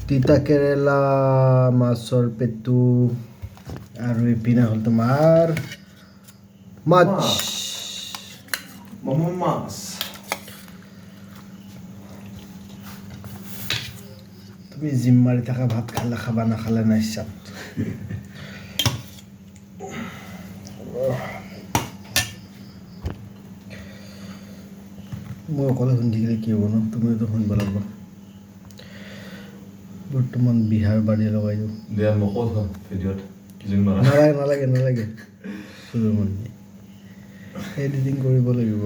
তিতা কেৰেলা মাছৰ পেটু আৰু ইপিনে হ'ল তোমাৰ মাছ মাছ তুমি জিম মাৰি থকা ভাত খালে খাবা নাখালে নাই চাপ মই অকলে শুনি থাকিলে কি হ'ব ন তুমিতো শুনিব লাগিব বৰ্তমান বিহাৰ বাৰী লগাই দিওঁ দিয়া নকওঁ ভিডিঅ'ত কিজন মাৰা নালাগে সুব্ৰমণি এডিটিং কৰিব লাগিব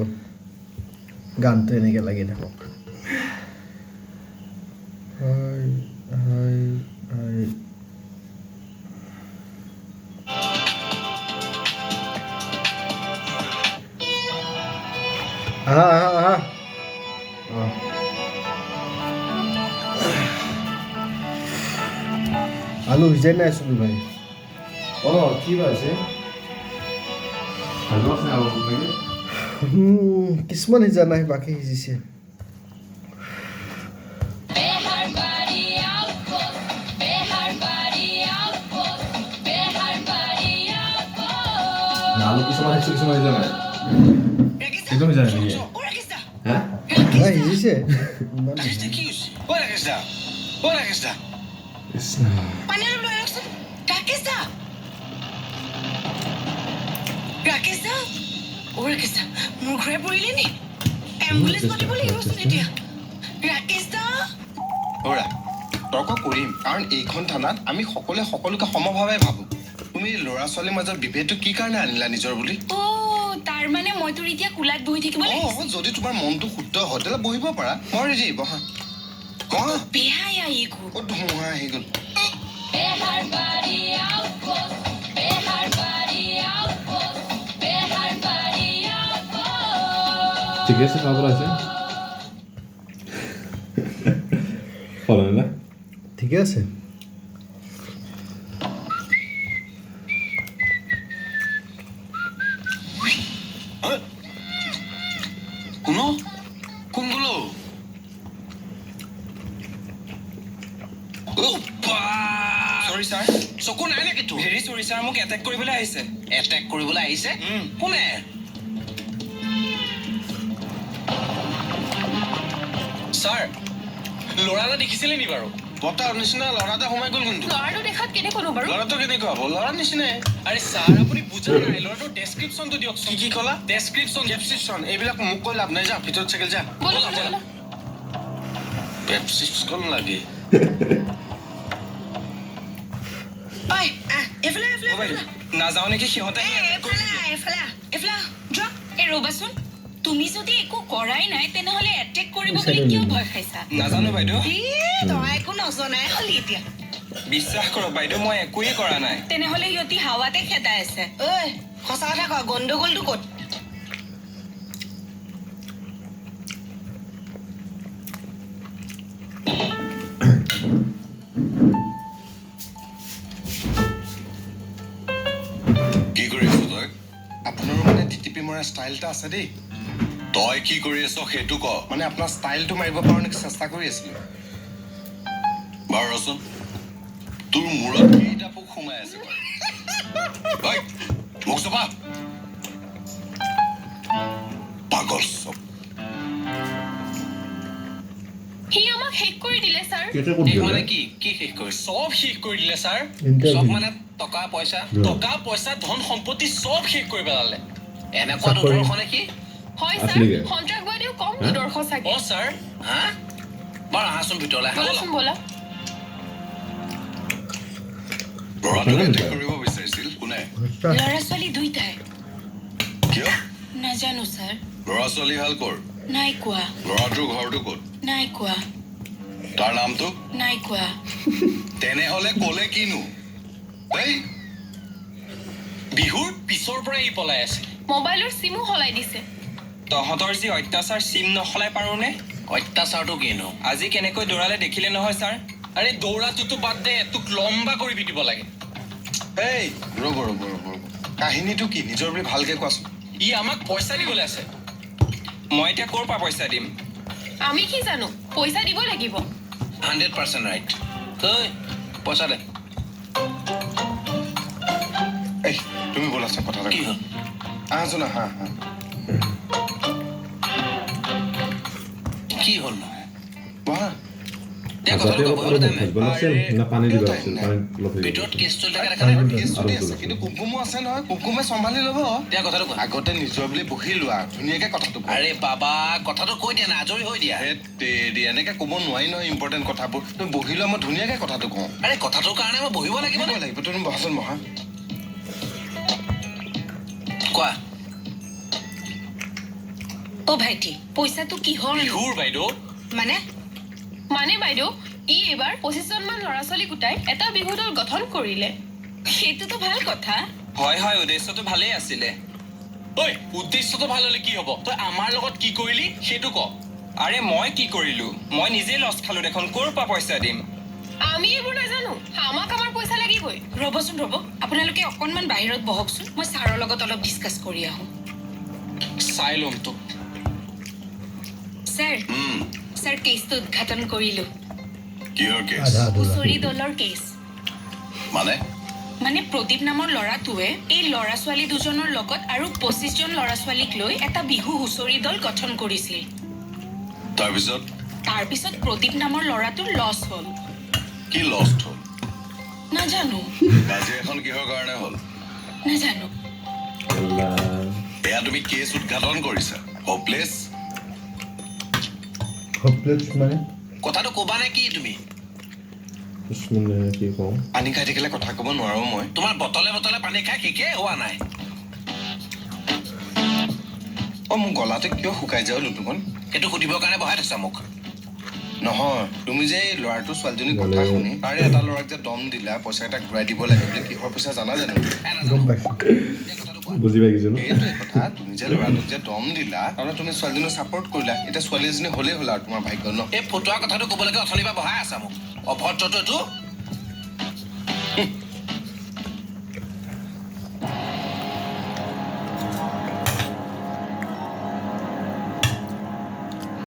গানটো এনেকৈ লাগি থাকক হাই আহা আলু সিজাই নাই আছোঁ ভাই কি আছে ভালো আছে আৰু লাগে কিছুমান সিজা নাই বাকী সিজিছে আলু কিছুমান আছে কিছুমান সিজা নাই একদম সিজা নাই নেকি হা সিজিছে কৃষ্ণ মোৰ ঘৰে পৰিলে নি এম্বুলেন্স মাতিব লাগিবচোন এতিয়া ৰাকেশ দা ওৰা তৰ্ক কৰিম কাৰণ এইখন থানাত আমি সকলোকে সমভাৱে ভাবো তুমি ল'ৰা ছোৱালীৰ মাজত বিভেদটো কি কাৰণে আনিলা নিজৰ বুলি অ তাৰ মানে মই তোৰ এতিয়া কুলাত বহি থাকিব লাগিব যদি তোমাৰ মনটো শুদ্ধ হয় তেতিয়াহ'লে বহিব পাৰা মই ৰেডি বহা কোৱা বেহাই আহি গ'ল ক'ত ধুমুহা আহি গ'ল ঠিকে আছে খাব আছে ফলন না ঠিকে আছে কোনগুলো সৰি ছাৰ চকু নাই নেকি তোৰ হেৰি চৰি ছাৰ মোক এটেক কৰিবলৈ আহিছে এটেক কৰিবলৈ আহিছে কোনে ছাৰ ল'ৰা এটা দেখিছিলে নি বাৰু বতাৰ নিচিনা ল'ৰা এটা সোমাই গ'ল কিন্তু ল'ৰাটো দেখাত কেনেকুৱানো বাৰু ল'ৰাটো কেনেকুৱা হ'ব ল'ৰা নিচিনাই আৰে ছাৰ আপুনি বুজা নাই ল'ৰাটোৰ ডেছক্ৰিপশ্যনটো দিয়কচোন কি ক'লা ডেছক্ৰিপশ্যন এইবিলাক মোক কৈ লাভ নাই যা ভিতৰত চাইকেল যা ব'লা পেপচিছখন লাগে ঐ এফালে নাযাওঁ নেকি সিহঁতে যোৱা এই ৰ'বাচোন তুমি যদি একো কৰাই নাই তেনেহ'লে এটেক কৰিব বুলি কিয় ভয় খাইছা নাজানো বাইদেউ তই একো নজনাই হলি এতিয়া বিশ্বাস কৰক বাইদেউ মই একোৱেই কৰা নাই তেনেহ'লে সিহঁতি হাৱাতে খেদাই আছে ঐ সঁচা কথা কোৱা গণ্ডগোলটো ক'ত কি কৰি আছ তই আপোনাৰো মানে টিটিপি মৰা ষ্টাইল এটা আছে দেই তই কি কৰি আছ সেইটো ক মানে আপোনাৰ ষ্টাইলটো মাৰিব পাৰো নেকি চেষ্টা কৰি আছিলো বাৰু ৰচোন তোৰ মূৰত কেইটা পোক সোমাই আছে মোক চপা পাগল চব সি আমাক শেষ কৰি দিলে ছাৰ কেটে কোন মানে কি শেষ কৰি চব শেষ কৰি দিলে ছাৰ Interview. চব মানে টকা পইচা ধন সম্পত্তি চব শেষ কৰি পেলালে এনেকুৱা চাকৰি। দুৰ্দৰ্শনে কি হয় ছাৰ আছিলেগে। সন্ত্ৰাসবাদীও কম দুৰ্দৰ্শ চাগে অ ছাৰ হা বাৰু আহাচোন ভিতৰলৈ আহা ব'লাচোন ব'লা ল'ৰাটোক এটেক কৰিব বিচাৰিছিল কোনে ল'ৰা ছোৱালী দুইটাই কিয় নাজানো ছাৰ ল'ৰা ছোৱালী হাল কৰ নাই কোৱা ল'ৰাটোৰ ঘৰটো ক'ত নাই কোৱা তাৰ নামটো নাই কোৱা তেনেহ'লে ক'লে কিনো এই বিহুৰ পিছৰ পৰাই ই পলাই আছে মোবাইলৰ চিমো সলাই দিছে তহঁতৰ যি অত্যাচাৰ চিম নসলাই পাৰোনে অত্যাচাৰটো কিনো আজি কেনেকৈ দৌৰালে দেখিলে নহয় ছাৰ আৰে দৌৰাটোতো বাদ দে তোক লম্বা কৰি পিটিব লাগে এই ৰ'ব কাহিনীটো কি নিজৰ বুলি ভালকে কোৱাচোন ই আমাক পইচা দিবলৈ আছে মই এতিয়া ক'ৰ পৰা পইচা দিম আমি কি জানো পইচা দিব লাগিব 100% ৰাইট ঐ পইচা দে এই তুমি বলাচোন কথা কি হ'ল আহাচোন আহা কি হ'ল নো বহা দে কথাটো যাতে ক'ব অলপ টাইম ভাবিব লাগিছিল না পানী দিব লাগিছিল পানী অলপ হেৰি ভিতৰত কেছ চলি থাকে দেখা নাই কেছ চলি আছে কিন্তু কুকুমো আছে নহয় কুকুমে চম্ভালি ল'ব দিয়া কথাটো কোৱা আগতে নিজৰ বুলি বহি লোৱা ধুনীয়াকে কথাটো কোৱা আৰে বাবা কথাটো কৈ দিয়া না আজৰি হৈ দিয়া হেৰি এনেকে ক'ব নোৱাৰি নহয় ইম্পৰ্টেণ্ট কথাবোৰ তুমি বহি লোৱা মই ধুনীয়াকে কথাটো কওঁ আৰে কথাটোৰ কাৰণে মই বহিব লাগিব নে লাগিব তুমি বহাচোন বহা কোৱা অ ভাইটি পইচাটো কিহৰ বিহুৰ বাইদেউ মানে বাইদেউ ই এইবাৰ 25জন মান ল'ৰা ছোৱালী গোটাই এটা বিহু দল গঠন কৰিলে সেইটোতো ভাল কথা হয় হয় উদ্দেশ্যটো ভালেই আছিলে ঐ উদ্দেশ্যটো ভাল হ'লে কি হ'ব তই আমাৰ লগত কি কৰিলি সেইটো ক আৰে মই কি কৰিলো মই নিজেই লছ খালো দেখোন ক'ৰ পৰা পইচা দিম আমি এইবোৰ নাজানো আমাক আমাৰ পইচা লাগিবই ৰ'বচোন ৰ'ব আপোনালোকে অকণমান বাহিৰত বহকচোন মই ছাৰৰ লগত অলপ ডিছকাছ কৰি আহোঁ চাই ল'ম তোক ছাৰ কেছটো উদঘাটন কৰিলোঁ কিহৰ কেছ আধা আধুৰা হুঁচৰি দলৰ কেছ মানে প্ৰদীপ নামৰ ল'ৰাটোৱে এই ল'ৰা ছোৱালী দুজনৰ লগত আৰু 25জন ল'ৰা ছোৱালীক লৈ এটা বিহু হুঁচৰি দল গঠন কৰিছিল তাৰপিছত প্ৰদীপ নামৰ ল'ৰাটোৰ লছ হ'ল কি লষ্ট হ'ল নাজানো বাজি এখন কিহৰ কাৰণে হ'ল নাজানো এয়া তুমি কেছ উদঘাটন কৰিছা হোপলেছ হপলেছ মানে কথাটো ক'বা নে কি তুমি মানে কি কওঁ পানী খাই থাকিলে কথা ক'ব নোৱাৰো মই তোমাৰ বটলে বটলে পানী খাই শেষে হোৱা নাই মোৰ গলাটো কিয় শুকাই যাওঁ লুটুকণ সেইটো সুধিবৰ কাৰণে বহাই থৈছা মোক নহয় তুমি যে এই ল'ৰাটো ছোৱালীজনীৰ কথা শুনি তাৰে এটা ল'ৰাক যে দম দিলা পইচা এটা ঘূৰাই দিব লাগে বুলি কিহৰ পইচা জানা জানো গম পাইছোঁ বুজি পাই গৈছো ন এইটোৱে কথা তুমি যে ল'ৰাটোক যে দম দিলা তাৰমানে তুমি ছোৱালীজনীক ছাপৰ্ট কৰিলা এতিয়া ছোৱালী এজনী হ'লেই হ'ল আৰু তোমাৰ ভাগ্য ন এই ফটোৱাৰ কথাটো ক'বলৈকে অথনিৰ পৰা বহাই আছা মোক অভদ্ৰটো এইটো